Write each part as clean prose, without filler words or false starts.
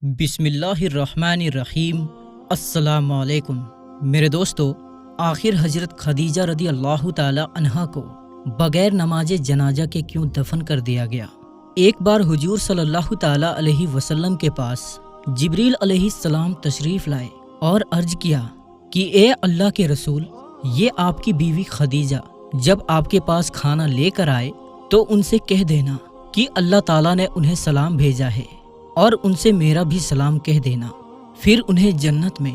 بسم اللہ الرحمن الرحیم۔ السلام علیکم میرے دوستو، آخر حضرت خدیجہ رضی اللہ تعالی عنہا کو بغیر نماز جنازہ کے کیوں دفن کر دیا گیا؟ ایک بار حضور صلی اللہ تعالی علیہ وسلم کے پاس جبریل علیہ السلام تشریف لائے اور عرض کیا کہ اے اللہ کے رسول، یہ آپ کی بیوی خدیجہ جب آپ کے پاس کھانا لے کر آئے تو ان سے کہہ دینا کہ اللہ تعالیٰ نے انہیں سلام بھیجا ہے، اور ان سے میرا بھی سلام کہہ دینا۔ پھر انہیں جنت میں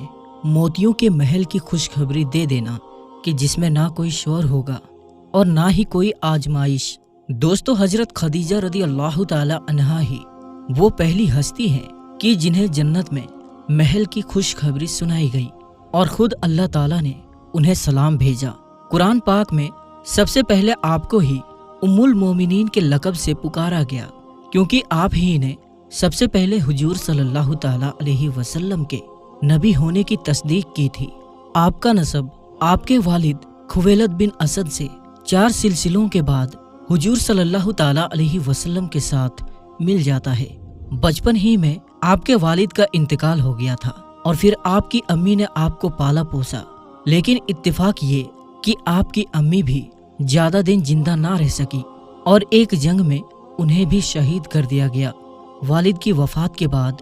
موتیوں کے محل کی خوشخبری دے دینا کہ جس میں نہ کوئی شور ہوگا اور نہ ہی کوئی آزمائش۔ دوستو، حضرت خدیجہ رضی اللہ تعالی عنہا ہی وہ پہلی ہستی ہیں کہ جنہیں جنت میں محل کی خوشخبری سنائی گئی، اور خود اللہ تعالیٰ نے انہیں سلام بھیجا۔ قرآن پاک میں سب سے پہلے آپ کو ہی ام المومنین کے لقب سے پکارا گیا، کیونکہ آپ ہی نے سب سے پہلے حضور صلی اللہ تعالی علیہ وسلم کے نبی ہونے کی تصدیق کی تھی۔ آپ کا نسب آپ کے والد خویلد بن اسد سے 4 سلسلوں کے بعد حضور صلی اللہ تعالی علیہ وسلم کے ساتھ مل جاتا ہے۔ بچپن ہی میں آپ کے والد کا انتقال ہو گیا تھا، اور پھر آپ کی امی نے آپ کو پالا پوسا، لیکن اتفاق یہ کہ آپ کی امی بھی زیادہ دن زندہ نہ رہ سکی، اور ایک جنگ میں انہیں بھی شہید کر دیا گیا۔ والد کی وفات کے بعد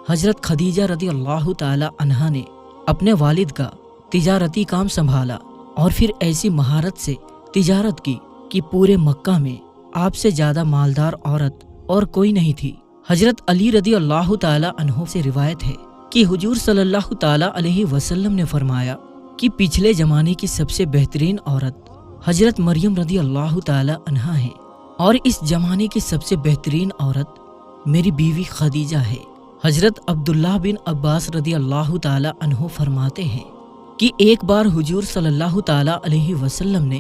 حضرت خدیجہ رضی اللہ تعالی عنہا نے اپنے والد کا تجارتی کام سنبھالا، اور پھر ایسی مہارت سے تجارت کی کہ پورے مکہ میں آپ سے زیادہ مالدار عورت اور کوئی نہیں تھی۔ حضرت علی رضی اللہ تعالی عنہ سے روایت ہے کہ حضور صلی اللہ تعالی علیہ وسلم نے فرمایا کہ پچھلے زمانے کی سب سے بہترین عورت حضرت مریم رضی اللہ تعالی عنہا ہے، اور اس زمانے کی سب سے بہترین عورت میری بیوی خدیجہ ہے۔ حضرت عبداللہ بن عباس رضی اللہ تعالی عنہ فرماتے ہیں کہ ایک بار حضور صلی اللہ تعالی علیہ وسلم نے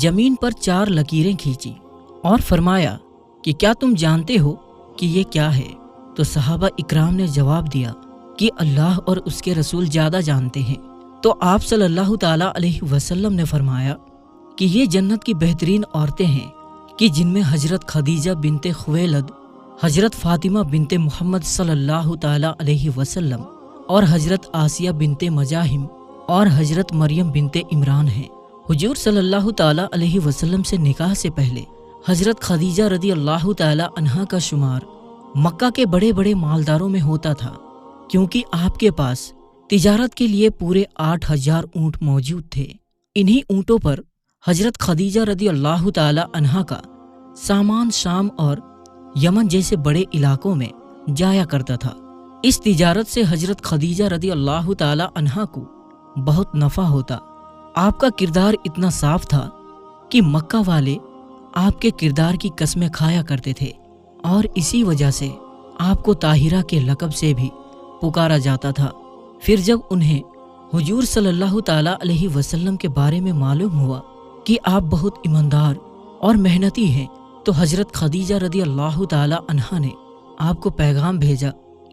زمین پر 4 لکیریں کھینچی اور فرمایا کہ کیا تم جانتے ہو کہ یہ کیا ہے؟ تو صحابہ اکرام نے جواب دیا کہ اللہ اور اس کے رسول زیادہ جانتے ہیں۔ تو آپ صلی اللہ تعالی علیہ وسلم نے فرمایا کہ یہ جنت کی بہترین عورتیں ہیں کہ جن میں حضرت خدیجہ بنت خویلد، حضرت فاطمہ بنت محمد صلی اللہ تعالی علیہ وسلم، اور حضرت آسیہ بنت مزاحم اور حضرت مریم بنت عمران ہیں۔ حضور صلی اللہ تعالی علیہ وسلم سے نکاح سے پہلے حضرت خدیجہ رضی اللہ تعالی عنہا کا شمار مکہ کے بڑے بڑے مالداروں میں ہوتا تھا، کیونکہ آپ کے پاس تجارت کے لیے پورے 8000 اونٹ موجود تھے۔ انہی اونٹوں پر حضرت خدیجہ رضی اللہ تعالی عنہا کا سامان شام اور یمن جیسے بڑے علاقوں میں جایا کرتا تھا۔ اس تجارت سے حضرت خدیجہ رضی اللہ تعالی عنہا کو بہت نفع ہوتا۔ آپ کا کردار اتنا صاف تھا کہ مکہ والے آپ کے کردار کی قسمیں کھایا کرتے تھے، اور اسی وجہ سے آپ کو طاہرہ کے لقب سے بھی پکارا جاتا تھا۔ پھر جب انہیں حضور صلی اللہ تعالی علیہ وسلم کے بارے میں معلوم ہوا کہ آپ بہت ایماندار اور محنتی ہیں، تو حضرت خدیجہ رضی اللہ تعالی عنہا نے آپ کو پیغام بھیجا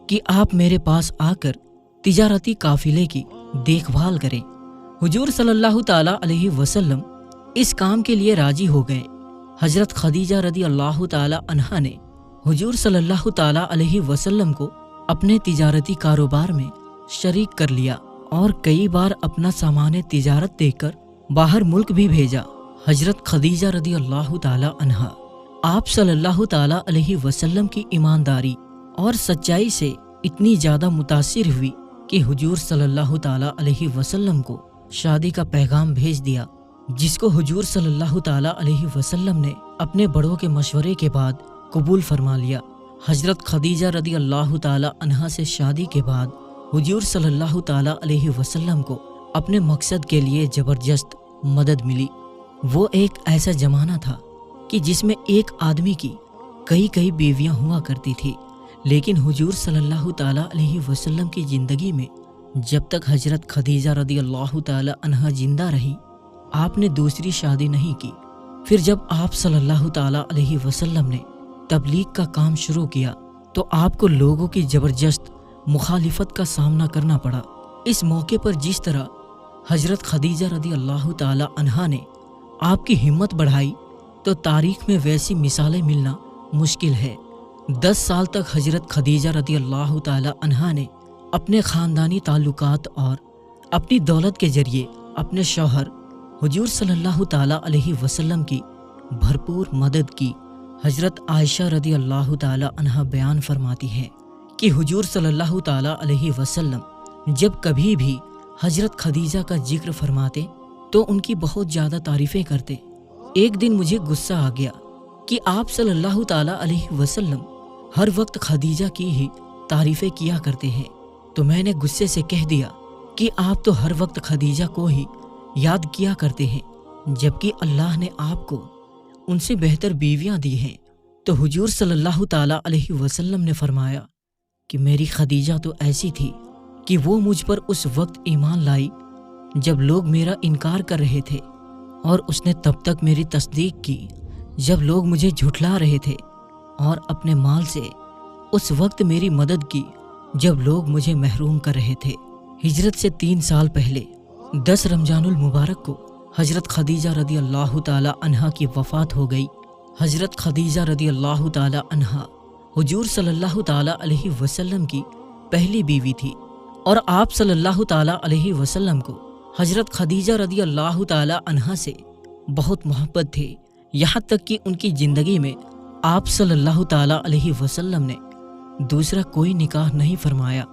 کہ آپ میرے پاس آ کر تجارتی قافلے کی دیکھ بھال کریں۔ حضور صلی اللہ تعالی علیہ وسلم اس کام کے لیے راضی ہو گئے۔ حضرت خدیجہ رضی اللہ تعالی عنہا نے حضور صلی اللہ تعالی علیہ وسلم کو اپنے تجارتی کاروبار میں شریک کر لیا، اور کئی بار اپنا سامان تجارت دے کر باہر ملک بھی بھیجا۔ حضرت خدیجہ رضی اللہ تعالی عنہا آپ صلی اللہ تعالی علیہ وسلم کی ایمانداری اور سچائی سے اتنی زیادہ متاثر ہوئی کہ حضور صلی اللہ تعالی علیہ وسلم کو شادی کا پیغام بھیج دیا، جس کو حضور صلی اللہ تعالی علیہ وسلم نے اپنے بڑوں کے مشورے کے بعد قبول فرما لیا۔ حضرت خدیجہ رضی اللہ تعالی عنہا سے شادی کے بعد حضور صلی اللہ تعالی علیہ وسلم کو اپنے مقصد کے لیے زبردست مدد ملی۔ وہ ایک ایسا زمانہ تھا کہ جس میں ایک آدمی کی کئی بیویاں ہوا کرتی تھی، لیکن حضور صلی اللہ تعالی علیہ وسلم کی زندگی میں جب تک حضرت خدیجہ رضی اللہ تعالی عنہا زندہ رہی، آپ نے دوسری شادی نہیں کی۔ پھر جب آپ صلی اللہ تعالی علیہ وسلم نے تبلیغ کا کام شروع کیا تو آپ کو لوگوں کی زبردست مخالفت کا سامنا کرنا پڑا۔ اس موقع پر جس طرح حضرت خدیجہ رضی اللہ تعالی عنہا نے آپ کی ہمت بڑھائی، تو تاریخ میں ویسی مثالیں ملنا مشکل ہے۔ 10 سال تک حضرت خدیجہ رضی اللہ تعالی عنہا نے اپنے خاندانی تعلقات اور اپنی دولت کے ذریعے اپنے شوہر حضور صلی اللہ تعالی علیہ وسلم کی بھرپور مدد کی۔ حضرت عائشہ رضی اللہ تعالی عنہا بیان فرماتی ہیں کہ حضور صلی اللہ تعالی علیہ وسلم جب کبھی بھی حضرت خدیجہ کا ذکر فرماتے تو ان کی بہت زیادہ تعریفیں کرتے۔ ایک دن مجھے غصہ آ گیا کہ آپ صلی اللہ تعالی علیہ وسلم ہر وقت خدیجہ کی ہی تعریفیں کیا کرتے ہیں، تو میں نے غصے سے کہہ دیا کہ آپ تو ہر وقت خدیجہ کو ہی یاد کیا کرتے ہیں، جبکہ اللہ نے آپ کو ان سے بہتر بیویاں دی ہیں۔ تو حضور صلی اللہ تعالی علیہ وسلم نے فرمایا کہ میری خدیجہ تو ایسی تھی کہ وہ مجھ پر اس وقت ایمان لائی جب لوگ میرا انکار کر رہے تھے، اور اس نے تب تک میری تصدیق کی جب لوگ مجھے جھٹلا رہے تھے، اور اپنے مال سے اس وقت میری مدد کی جب لوگ مجھے محروم کر رہے تھے۔ ہجرت سے 3 سال پہلے 10 رمضان المبارک کو حضرت خدیجہ رضی اللہ تعالی عنہا کی وفات ہو گئی۔ حضرت خدیجہ رضی اللہ تعالی عنہا حضور صلی اللہ تعالی علیہ وسلم کی پہلی بیوی تھی، اور آپ صلی اللہ تعالی علیہ وسلم کو حضرت خدیجہ رضی اللہ تعالی عنہا سے بہت محبت تھی، یہاں تک کہ ان کی زندگی میں آپ صلی اللہ تعالی علیہ وسلم نے دوسرا کوئی نکاح نہیں فرمایا۔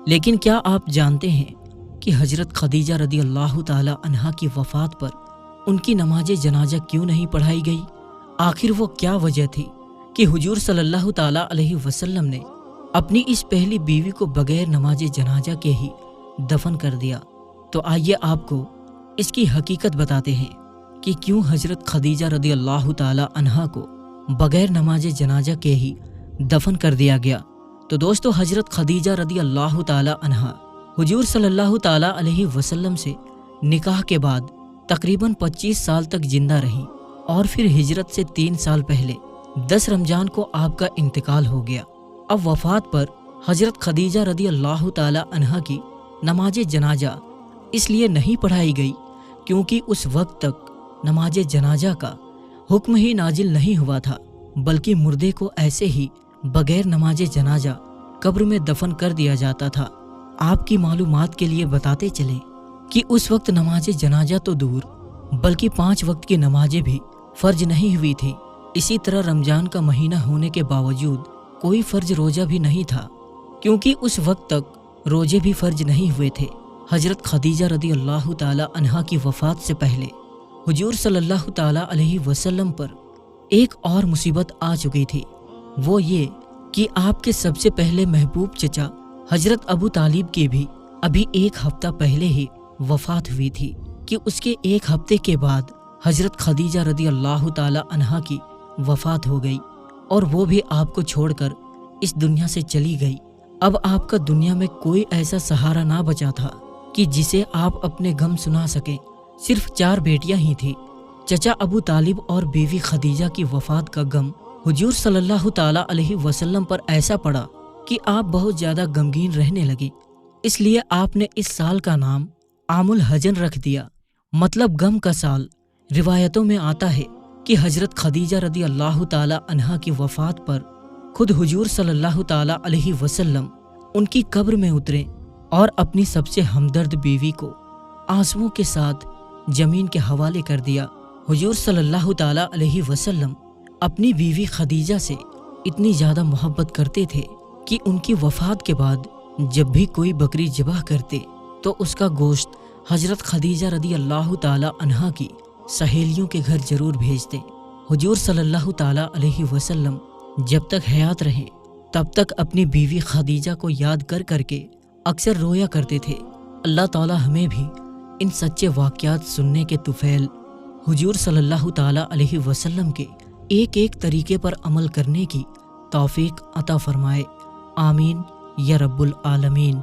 لیکن کیا آپ جانتے ہیں کہ حضرت خدیجہ رضی اللہ تعالی عنہا کی وفات پر ان کی نماز جنازہ کیوں نہیں پڑھائی گئی؟ آخر وہ کیا وجہ تھی کہ حضور صلی اللہ تعالی علیہ وسلم نے اپنی اس پہلی بیوی کو بغیر نماز جنازہ کے ہی دفن کر دیا؟ تو آئیے آپ کو اس کی حقیقت بتاتے ہیں کہ کیوں حضرت خدیجہ رضی اللہ تعالی عنہا کو بغیر نماز جنازہ کے ہی دفن کر دیا گیا۔ تو دوستو، حضرت خدیجہ رضی اللہ تعالی عنہا حضور صلی اللہ تعالی علیہ وسلم سے نکاح کے بعد تقریباً 25 سال تک زندہ رہیں، اور پھر ہجرت سے 3 سال پہلے 10 رمضان کو آپ کا انتقال ہو گیا۔ اب وفات پر حضرت خدیجہ رضی اللہ تعالی عنہا کی نماز جنازہ اس لیے نہیں پڑھائی گئی کیونکہ اس وقت تک نماز جنازہ کا حکم ہی نازل نہیں ہوا تھا، بلکہ مردے کو ایسے ہی بغیر نماز جنازہ قبر میں دفن کر دیا جاتا تھا۔ آپ کی معلومات کے لیے بتاتے چلیں کہ اس وقت نماز جنازہ تو دور بلکہ 5 وقت کی نمازیں بھی فرض نہیں ہوئی تھی۔ اسی طرح رمضان کا مہینہ ہونے کے باوجود کوئی فرض روزہ بھی نہیں تھا، کیونکہ اس وقت تک روزے بھی فرض نہیں ہوئے تھے۔ حضرت خدیجہ رضی اللہ تعالی عنہا کی وفات سے پہلے حضور صلی اللہ تعالی علیہ وسلم پر ایک اور مصیبت آ چکی تھی، وہ یہ کہ آپ کے سب سے پہلے محبوب چچا حضرت ابو طالب کی بھی ابھی 1 ہفتہ پہلے ہی وفات ہوئی تھی، کہ اس کے 1 ہفتے کے بعد حضرت خدیجہ رضی اللہ تعالی عنہا کی وفات ہو گئی، اور وہ بھی آپ کو چھوڑ کر اس دنیا سے چلی گئی۔ اب آپ کا دنیا میں کوئی ایسا سہارا نہ بچا تھا کہ جسے آپ اپنے غم سنا سکیں۔ صرف 4 بیٹیاں ہی تھیں۔ چچا ابو طالب اور بیوی خدیجہ کی وفات کا غم حضور صلی اللہ تعالی علیہ وسلم پر ایسا پڑا کہ آپ بہت زیادہ غمگین رہنے لگے۔ اس لیے آپ نے اس سال کا نام عام الحزن رکھ دیا، مطلب غم کا سال۔ روایتوں میں آتا ہے کہ حضرت خدیجہ رضی اللہ تعالی عنہا کی وفات پر خود حضور صلی اللہ تعالی علیہ وسلم ان کی قبر میں اترے اور اپنی سب سے ہمدرد بیوی کو آنسوؤں کے ساتھ زمین کے حوالے کر دیا۔ حضور صلی اللہ تعالی علیہ وسلم اپنی بیوی خدیجہ سے اتنی زیادہ محبت کرتے تھے کہ ان کی وفات کے بعد جب بھی کوئی بکری ذبح کرتے تو اس کا گوشت حضرت خدیجہ رضی اللہ تعالی عنہا کی سہیلیوں کے گھر ضرور بھیجتے۔ حضور صلی اللہ تعالی علیہ وسلم جب تک حیات رہے تب تک اپنی بیوی خدیجہ کو یاد کر کر کے اکثر رویا کرتے تھے۔ اللہ تعالی ہمیں بھی ان سچے واقعات سننے کے طفیل حضور صلی اللہ تعالی علیہ وسلم کے ایک ایک طریقے پر عمل کرنے کی توفیق عطا فرمائے۔ آمین یا رب العالمین۔